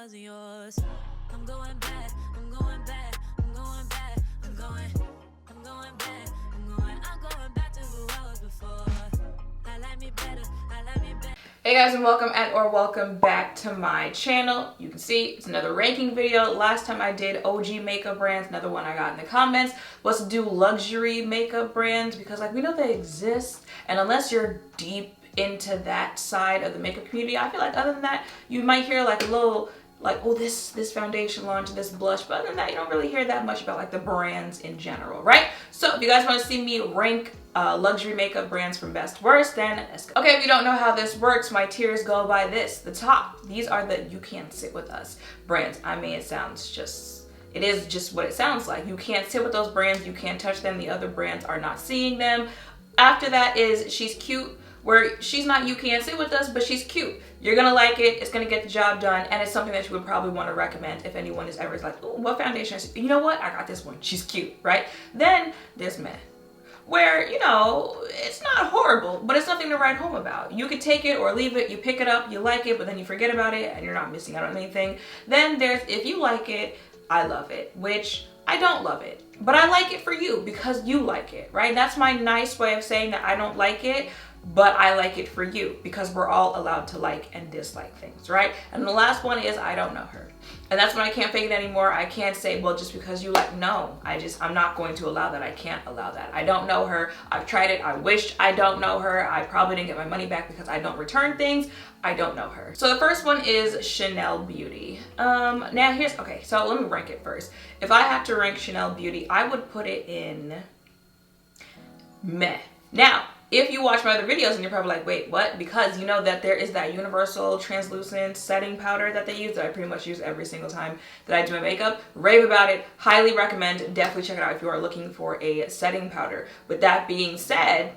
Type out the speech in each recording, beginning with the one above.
wasn't yours. I'm going back, I'm going back, I'm going back, I'm going back, I'm going back to who I was before. I like me better, I like me better. Hey guys, and welcome back to my channel. You can see it's another ranking video. Last time I did OG makeup brands, another one I got in the comments was to do luxury makeup brands because we know they exist, and unless you're deep into that side of the makeup community, I feel like other than that you might hear a little oh, this foundation launch, this blush, but other than that you don't really hear that much about the brands in general, right? So if you guys want to see me rank luxury makeup brands from best to worst, then let's go. Okay, if you don't know how this works, my tiers go by this. The top, these are the you can't sit with us brands. I mean, it is just what it sounds like. You can't sit with those brands, you can't touch them, the other brands are not seeing them. After that is she's cute, where she's not you can't sit with us, but she's cute. You're gonna like it, it's gonna get the job done, and it's something that you would probably want to recommend if anyone is ever like, oh, what foundation is, you know what, I got this one, she's cute, right? Then there's Mer, where, it's not horrible, but it's nothing to write home about. You could take it or leave it, you pick it up, you like it, but then you forget about it, and you're not missing out on anything. Then there's if you like it, I love it, which I don't love it, but I like it for you because you like it, right? That's my nice way of saying that I don't like it, but I like it for you because we're all allowed to like and dislike things, right? And the last one is I don't know her. And that's when I can't fake it anymore. I can't say, well, just because you like, no, I'm not going to allow that. I can't allow that. I don't know her. I've tried it. I wished I don't know her. I probably didn't get my money back because I don't return things. I don't know her. So the first one is Chanel Beauty. Now okay, so let me rank it first. If I had to rank Chanel Beauty, I would put it in meh. Now, if you watch my other videos and you're probably like, wait, what? Because you know that there is that universal translucent setting powder that they use that I pretty much use every single time that I do my makeup. Rave about it, highly recommend, definitely check it out if you are looking for a setting powder. With that being said,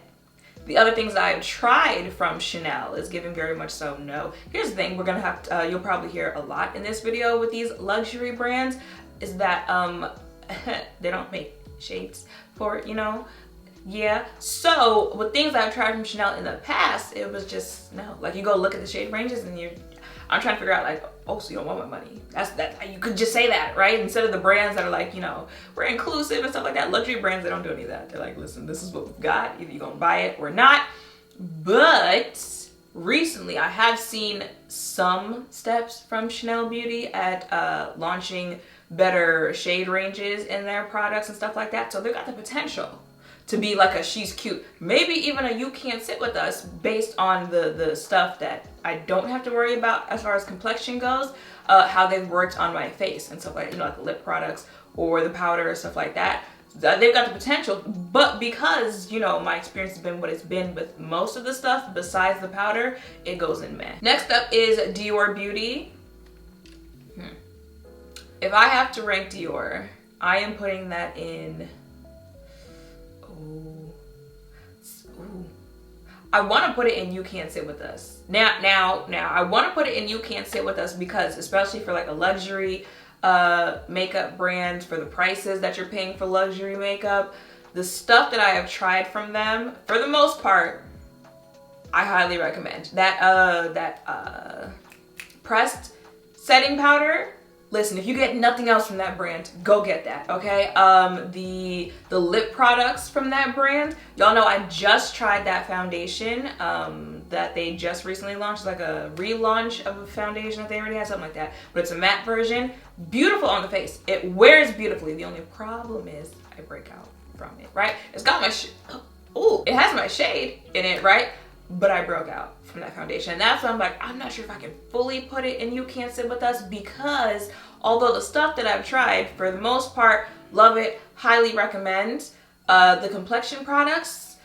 the other things that I've tried from Chanel is giving very much so no. Here's the thing, we're gonna have to, you'll probably hear a lot in this video with these luxury brands, is that they don't make shades for, yeah. So with things I've tried from Chanel in the past, it was just no. You go look at the shade ranges and I'm trying to figure out oh, so you don't want my money. That you could just say that, right? Instead of the brands that are we're inclusive and stuff like that. Luxury brands, they don't do any of that. They're like, listen, this is what we've got. Either you're gonna buy it or not. But recently I have seen some steps from Chanel Beauty at launching better shade ranges in their products and stuff like that. So they've got the potential to be like a she's cute, maybe even a you can't sit with us, based on the stuff that I don't have to worry about as far as complexion goes, how they've worked on my face and stuff like the lip products or the powder or stuff like that. They've got the potential, but because my experience has been what it's been with most of the stuff besides the powder, it goes in meh. Next up is Dior Beauty. If I have to rank Dior, I am putting that in. I want to put it in You Can't Sit With Us. Now, I want to put it in You Can't Sit With Us because, especially for a luxury makeup brand, for the prices that you're paying for luxury makeup, the stuff that I have tried from them, for the most part, I highly recommend. That pressed setting powder. Listen, if you get nothing else from that brand, go get that, okay? The lip products from that brand, y'all know I just tried that foundation that they just recently launched. It's a relaunch of a foundation that they already had, something like that. But it's a matte version. Beautiful on the face. It wears beautifully. The only problem is I break out from it, right? It's got my, it has my shade in it, right? But I broke out from that foundation. And that's why I'm not sure if I can fully put it in You Can't Sit With Us, because although the stuff that I've tried, for the most part, love it, highly recommend. The Complexion products,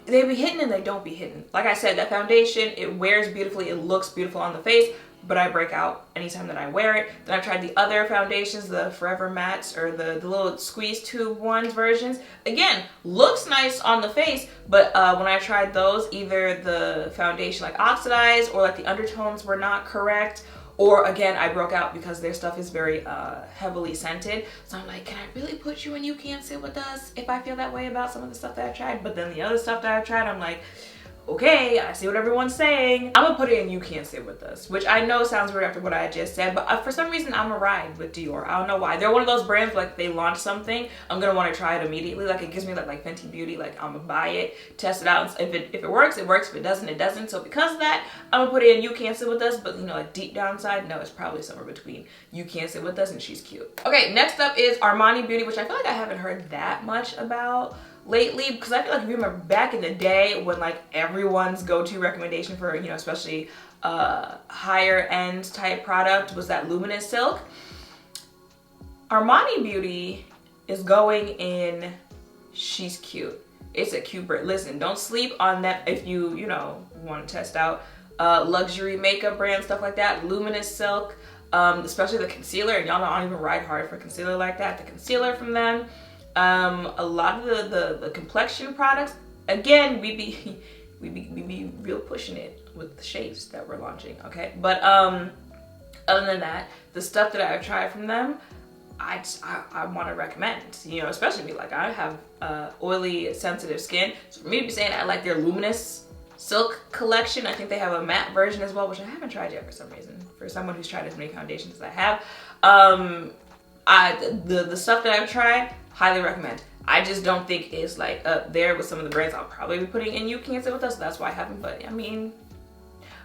they be hidden and they don't be hidden. Like I said, that foundation, it wears beautifully, it looks beautiful on the face, but I break out anytime that I wear it. Then I've tried the other foundations, the Forever Mattes or the little squeeze tube ones versions. Again, looks nice on the face, but when I tried those, either the foundation oxidized or the undertones were not correct, or again, I broke out because their stuff is very heavily scented. So I'm like, can I really put you in You Can't Sit With Us if I feel that way about some of the stuff that I tried? But then the other stuff that I tried, I'm like, okay, I see what everyone's saying. I'm gonna put it in You Can't Sit With Us, which I know sounds weird after what I just said, but for some reason I'm a ride with Dior. I don't know why. They're one of those brands, like they launch something, I'm gonna wanna try it immediately. Like it gives me like Fenty Beauty, like I'm gonna buy it, test it out. If it works, it works. If it doesn't, it doesn't. So because of that, I'm gonna put it in You Can't Sit With Us, but you know, like deep down inside, no, it's probably somewhere between You Can't Sit With Us and She's Cute. Okay, next up is Armani Beauty, which I feel like I haven't heard that much about lately, because I feel like if you remember back in the day when like everyone's go-to recommendation for, you know, especially higher end type product was that luminous silk. Armani Beauty is going in She's Cute. It's a cute brand. Listen, don't sleep on that if you know, want to test out luxury makeup brand, stuff like that. Luminous silk, especially the concealer, and y'all know I don't even ride hard for concealer like that. The concealer from them. A lot of the complexion products, again, we be real pushing it with the shades that we're launching, okay? But other than that, the stuff that I've tried from them, I want to recommend, you know, especially me. Like I have oily, sensitive skin, so for me to be saying I like their luminous silk collection, I think they have a matte version as well, which I haven't tried yet for some reason. For someone who's tried as many foundations as I have, the stuff that I've tried, highly recommend. I just don't think it's like up there with some of the brands I'll probably be putting in You Can't Sit With Us, so that's why I haven't, but I mean,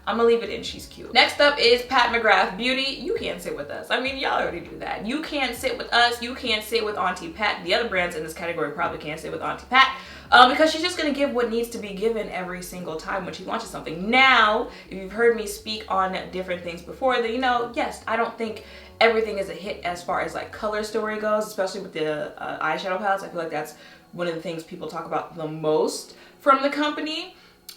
I'm gonna leave it in She's Cute. Next up is Pat McGrath Beauty. You Can't Sit With Us. I mean, y'all already do that. You Can't Sit With Us. You Can't Sit With Auntie Pat. The other brands in this category probably can't sit with Auntie Pat because she's just gonna give what needs to be given every single time when she launches something. Now, if you've heard me speak on different things before, then you know, yes, I don't think everything is a hit as far as like color story goes, especially with the eyeshadow palettes. I feel like that's one of the things people talk about the most from the company.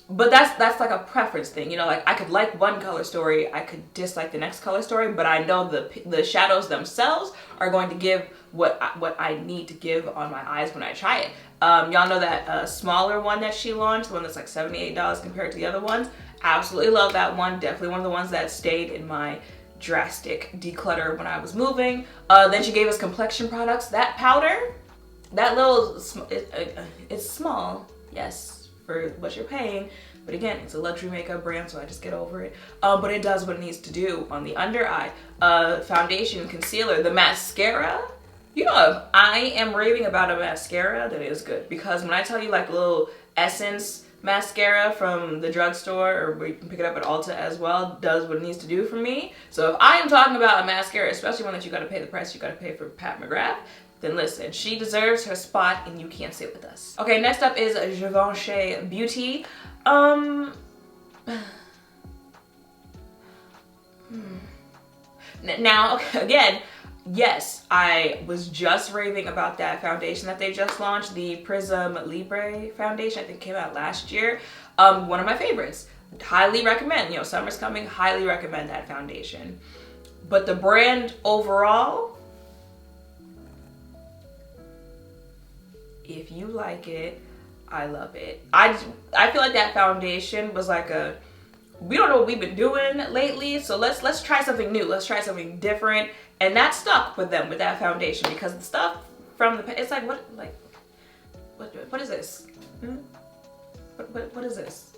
But that's like a preference thing, you know, like I could like one color story, I could dislike the next color story, but I know the shadows themselves are going to give what I need to give on my eyes when I try it. Y'all know that smaller one that she launched, the one that's like $78 compared to the other ones. Absolutely love that one. Definitely one of the ones that stayed in my drastic declutter when I was moving. Then she gave us Complexion products. That powder, that little, it's small, yes, for what you're paying, but again, it's a luxury makeup brand, so I just get over it. But it does what it needs to do on the under eye. Foundation, concealer, the mascara. You know, if I am raving about a mascara, that is good, because when I tell you like little Essence mascara from the drugstore, or where you can pick it up at Ulta as well, does what it needs to do for me. So if I am talking about a mascara, especially one that you gotta pay the price you gotta pay for Pat McGrath, then listen, she deserves her spot and You Can't Sit With Us. Okay, next up is Givenchy Beauty. Now, again, yes, I was just raving about that foundation that they just launched, the Prism Libre foundation. I think it came out last year. One of my favorites. Highly recommend. You know, summer's coming. Highly recommend that foundation. But the brand overall, if you like it, I love it. I feel like that foundation was like a, we don't know what we've been doing lately, so let's try something new. Let's try something different, and that stuck with them with that foundation, because the stuff from the, it's like what is this? What is this?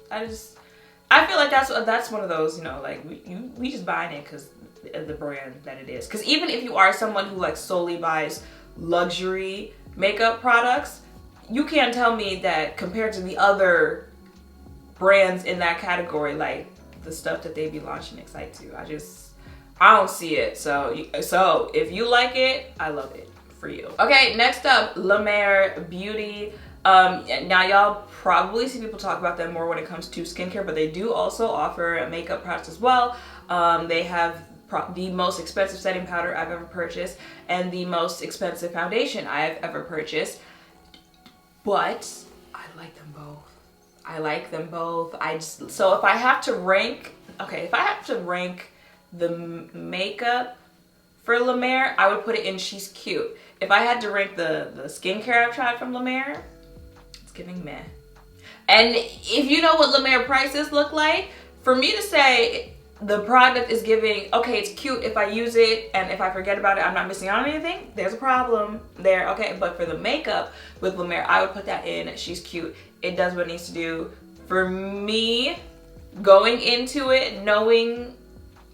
I feel like that's one of those, you know, like we just buying it because of the brand that it is. Because even if you are someone who like solely buys luxury makeup products, you can't tell me that compared to the other brands in that category, like the stuff that they be launching excites you. I don't see it. So if you like it, I love it for you. Okay, next up, La Mer Beauty. Now y'all probably see people talk about them more when it comes to skincare, but they do also offer makeup products as well. They have the most expensive setting powder I've ever purchased and the most expensive foundation I've ever purchased. But I like them both. I like them both. So if I have to rank, if I have to rank the makeup for La Mer, I would put it in She's Cute. If I had to rank the skincare I've tried from La Mer, it's giving meh. And if you know what La Mer prices look like, for me to say the product is giving, okay, it's cute if I use it, and if I forget about it, I'm not missing out on anything, there's a problem there, okay? But for the makeup with La Mer, I would put that in She's Cute. It does what it needs to do For me, going into it, knowing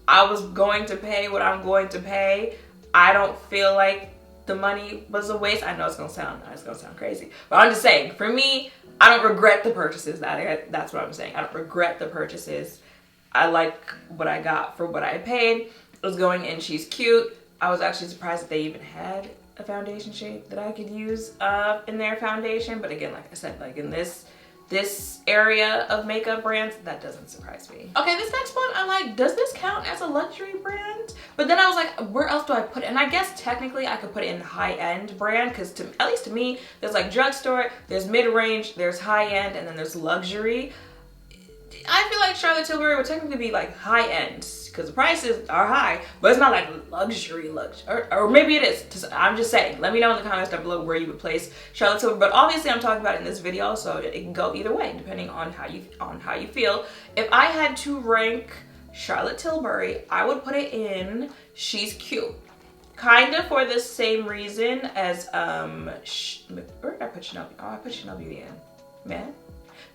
I was going to pay what I'm going to pay, I don't feel like the money was a waste. I know it's gonna sound crazy, but I'm just saying, for me, I don't regret the purchases. That's what I'm saying. I don't regret the purchases. I like what I got for what I paid. It was going in She's Cute. I was actually surprised that they even had a foundation shade that I could use in their foundation. But again, like I said, like in this area of makeup brands, that doesn't surprise me. Okay, this next one, I'm like, does this count as a luxury brand? But then I was like, where else do I put it? And I guess technically I could put it in high-end brand, because at least to me, there's like drugstore, there's mid-range, there's high-end, and then there's luxury. I feel like Charlotte Tilbury would technically be like high-end, because the prices are high, but it's not like luxury, or maybe it is. I'm just saying, let me know in the comments down below where you would place Charlotte Tilbury. But obviously I'm talking about it in this video, so it can go either way depending on how you feel. If I had to rank Charlotte Tilbury, I would put it in She's Cute, kind of for the same reason as where did I put Chanel? Oh, I put Chanel Beauty in, man.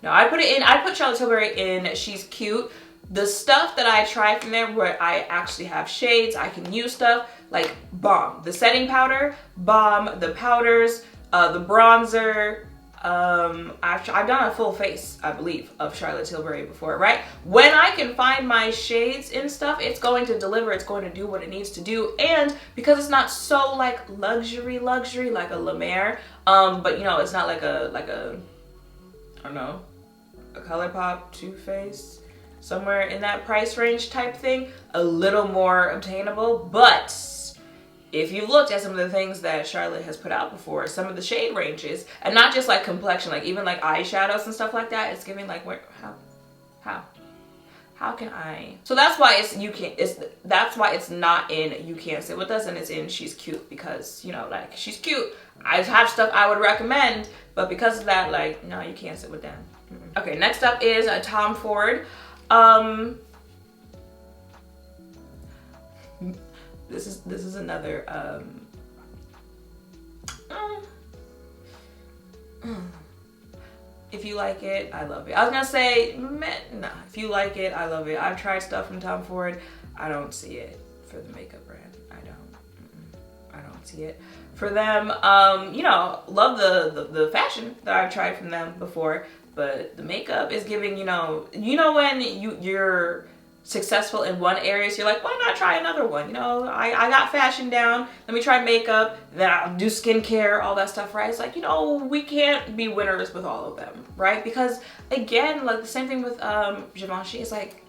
No, I put Charlotte Tilbury in She's Cute. The stuff that I tried from there, where I actually have shades, I can use stuff, like bomb. The setting powder, bomb. The powders, the bronzer. I've done a full face, I believe, of Charlotte Tilbury before, right? When I can find my shades and stuff, it's going to deliver, it's going to do what it needs to do. And because it's not so like luxury like a La Mer, but you know, it's not like a I don't know, a ColourPop, Too Faced, somewhere in that price range type thing, a little more obtainable. But if you've looked at some of the things that Charlotte has put out before, some of the shade ranges, and not just like complexion, like even like eyeshadows and stuff like that, it's giving like, where, how can I? So that's why that's why it's not in You Can't Sit With Us, and it's in She's Cute, because, you know, like, She's Cute, I have stuff I would recommend, but because of that, like, no, you can't sit with them. Okay, next up is Tom Ford. This is another if you like it, I love it. I was gonna say, nah, if you like it, I love it. I've tried stuff from Tom Ford. I don't see it for the makeup brand. I don't see it for them. You know, love the fashion that I've tried from them before, but the makeup is giving, you know when you're successful in one area, so you're like, why not try another one? You know, I got fashion down, let me try makeup, then I'll do skincare, all that stuff, right? It's like, you know, we can't be winners with all of them, right? Because again, like the same thing with Givenchy, it's like,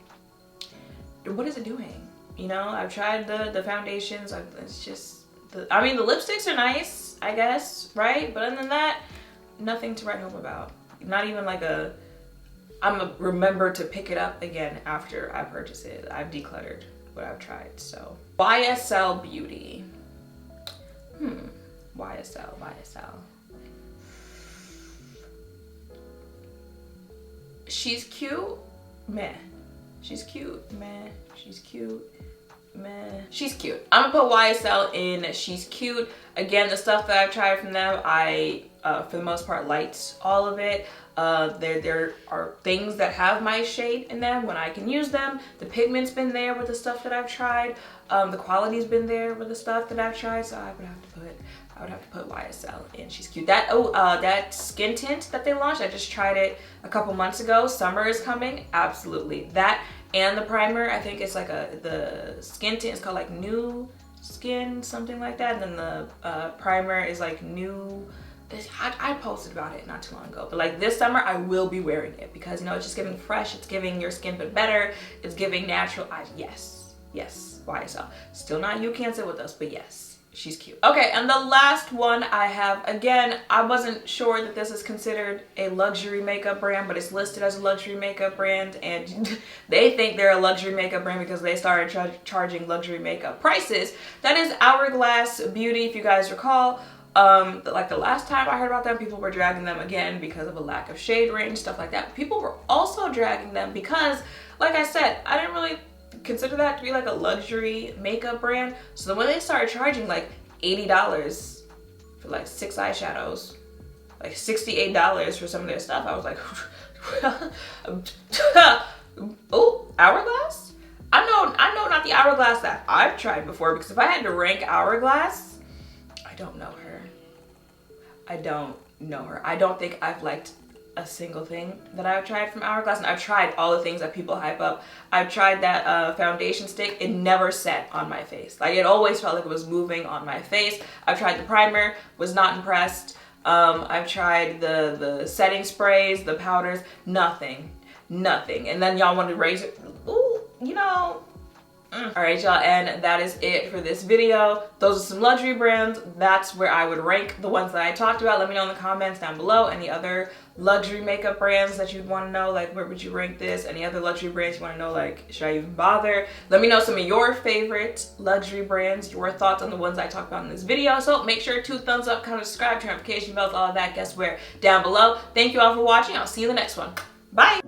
what is it doing? You know, I've tried the foundations, it's just, I mean, the lipsticks are nice, I guess, right? But other than that, nothing to write home about. Not even like I'm gonna remember to pick it up again after I purchase it. I've decluttered what I've tried, so. YSL Beauty. YSL. She's Cute, meh. She's cute, meh. She's cute, meh. She's Cute. I'm gonna put YSL in She's Cute. Again, the stuff that I've tried from them, I, for the most part, liked all of it. There are things that have my shade in them when I can use them. The pigment's been there with the stuff that I've tried. The quality's been there with the stuff that I've tried. So I would have to put YSL in She's Cute. That skin tint that they launched, I just tried it a couple months ago. Summer is coming, absolutely. That and the primer, I think it's like the skin tint is called like New Skin, something like that. And then the primer is like New. I posted about it not too long ago, but like this summer I will be wearing it because, you know, it's just giving fresh, it's giving your skin but better, it's giving natural eyes. Yes, YSL. Still not You Can't Sit With Us, but yes, She's Cute. Okay, and the last one I have, again, I wasn't sure that this is considered a luxury makeup brand, but it's listed as a luxury makeup brand, and they think they're a luxury makeup brand because they started charging luxury makeup prices. That is Hourglass Beauty, if you guys recall. Like the last time I heard about them, people were dragging them again because of a lack of shade range, stuff like that. People were also dragging them because, like I said, I didn't really consider that to be like a luxury makeup brand. So then when they started charging like $80 for like 6 eyeshadows, like $68 for some of their stuff, I was like, Oh, Hourglass? I know not the Hourglass that I've tried before, because if I had to rank Hourglass, I don't know her. I don't know her. I don't think I've liked a single thing that I've tried from Hourglass, and I've tried all the things that people hype up. I've tried that foundation stick. It never set on my face. Like, it always felt like it was moving on my face. I've tried the primer, was not impressed. I've tried the setting sprays, the powders, nothing. And then y'all want to raise it. Ooh, you know. All right, y'all, and that is it for this video. Those are some luxury brands. That's where I would rank the ones that I talked about. Let me know in the comments down below any other luxury makeup brands that you'd want to know, like where would you rank this? Any other luxury brands you want to know, like should I even bother? Let me know some of your favorite luxury brands, your thoughts on the ones I talked about in this video. So make sure to thumbs up, comment, subscribe, turn notification bells, all of that, guess where, down below. Thank you all for watching. I'll see you in the next one. Bye.